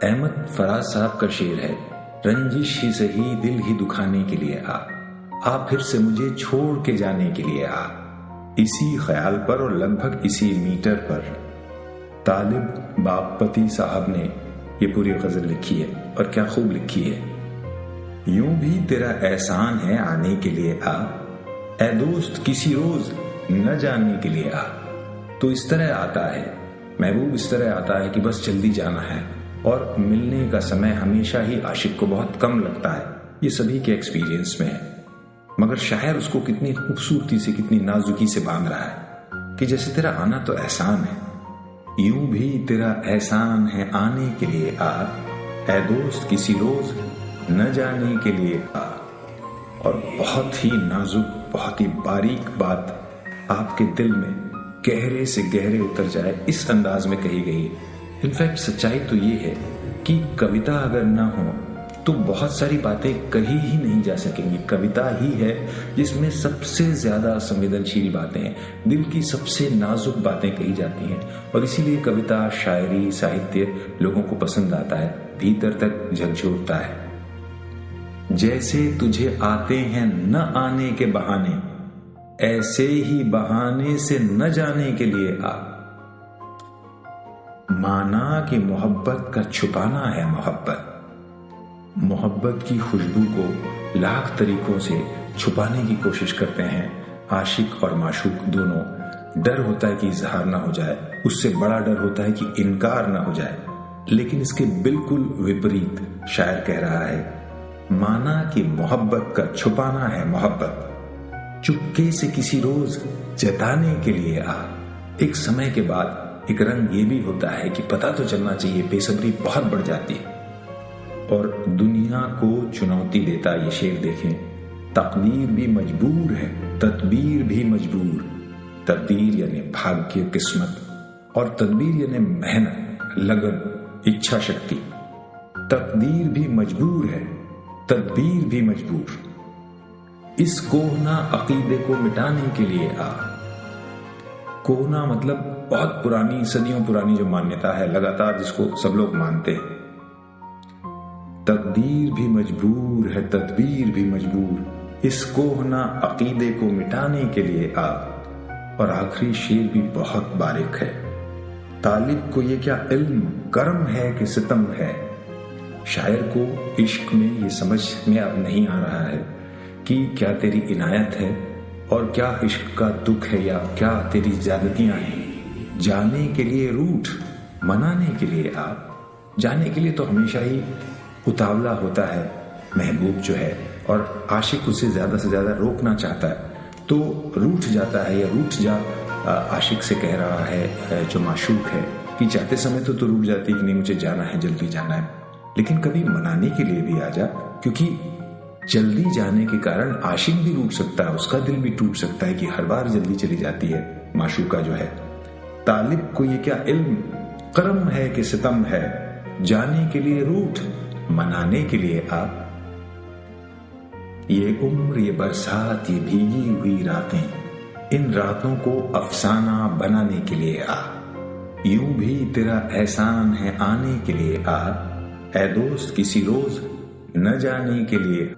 अहमद फराज साहब का शेर है, रंजिश ही सही दिल ही दुखाने के लिए आ फिर से मुझे छोड़ के जाने के लिए आ। इसी ख्याल पर और लगभग इसी मीटर पर तालिब बागपती साहब ने ये पूरी गजल लिखी है, और क्या खूब लिखी है। यूं भी तेरा एहसान है आने के लिए आ, ए दोस्त किसी रोज न जाने के लिए आ। तो इस तरह आता है महबूब, इस तरह आता है कि बस जल्दी जाना है, और मिलने का समय हमेशा ही आशिक को बहुत कम लगता है। ये सभी के एक्सपीरियंस में है, मगर शायर उसको कितनी खूबसूरती से, कितनी नाजुकी से बांध रहा है कि जैसे तेरा आना तो एहसान है। यूं भी तेरा एहसान है आने के लिए आ, ए दोस्त किसी रोज न जाने के लिए आ। और बहुत ही नाजुक, बहुत ही बारीक बात आपके दिल में गहरे से गहरे उतर जाए, इस अंदाज में कही गई है। इनफैक्ट सच्चाई तो ये है कि कविता अगर ना हो तो बहुत सारी बातें कही ही नहीं जा सकेंगी। कविता ही है जिसमें सबसे ज्यादा संवेदनशील बातें, दिल की सबसे नाजुक बातें कही जाती हैं, और इसीलिए कविता, शायरी, साहित्य लोगों को पसंद आता है, भीतर तक झकझोरता है। जैसे तुझे आते हैं न आने के बहाने, ऐसे ही बहाने से न जाने के लिए आ। माना कि मोहब्बत का छुपाना है मोहब्बत, मोहब्बत की खुशबू को लाख तरीकों से छुपाने की कोशिश करते हैं आशिक और माशूक दोनों। डर होता है कि इजहार ना हो जाए, उससे बड़ा डर होता है कि इनकार ना हो जाए। लेकिन इसके बिल्कुल विपरीत शायर कह रहा है, माना कि मोहब्बत का छुपाना है मोहब्बत, चुपके से किसी रोज जताने के लिए आ। एक समय के बाद एक रंग ये भी होता है कि पता तो चलना चाहिए, बेसब्री बहुत बढ़ जाती है। और दुनिया को चुनौती देता ये शेर देखें, तकदीर भी मजबूर है तदबीर भी मजबूर। तकदीर यानी भाग्य, किस्मत, और तदबीर यानी मेहनत, लगन, इच्छा शक्ति। तकदीर भी मजबूर है तदबीर भी मजबूर। इस कोहना अकीदे को मिटाने के लिए आ। कोहना मतलब बहुत पुरानी, सदियों पुरानी जो मान्यता है, लगातार जिसको सब लोग मानते हैं। तकदीर भी मजबूर है तदबीर भी मजबूर, इस कोहना अकीदे को मिटाने के लिए आ। और आखिरी शेर भी बहुत बारीक है, तालिब को ये क्या इल्म करम है कि सितम है। शायर को इश्क में ये समझ में अब नहीं आ रहा है कि क्या तेरी इनायत है और क्या इश्क का दुख है, या क्या तेरी ज्यादतियां हैं। जाने के लिए रूठ, मनाने के लिए आ। जाने के लिए तो हमेशा ही उतावला होता है महबूब जो है, और आशिक उसे ज्यादा से ज्यादा रोकना चाहता है, तो रूठ जाता है, या रूठ जा आशिक से कह रहा है जो माशूक है कि जाते समय तो रूठ जाती है कि नहीं मुझे जाना है, जल्दी जाना है, लेकिन कभी मनाने के लिए भी आ जा, क्योंकि जल्दी जाने के कारण आशिक भी रूठ सकता है, उसका दिल भी टूट सकता है कि हर बार जल्दी चली जाती है माशूका जो है। तालिब को ये क्या इल्म करम है कि सितम है, जाने के लिए रूठ, मनाने के लिए आ। ये उम्र, ये बरसात, ये भीगी हुई रातें, इन रातों को अफसाना बनाने के लिए आ। यूं भी तेरा एहसान है आने के लिए आ, ए दोस्त किसी रोज न जाने के लिए।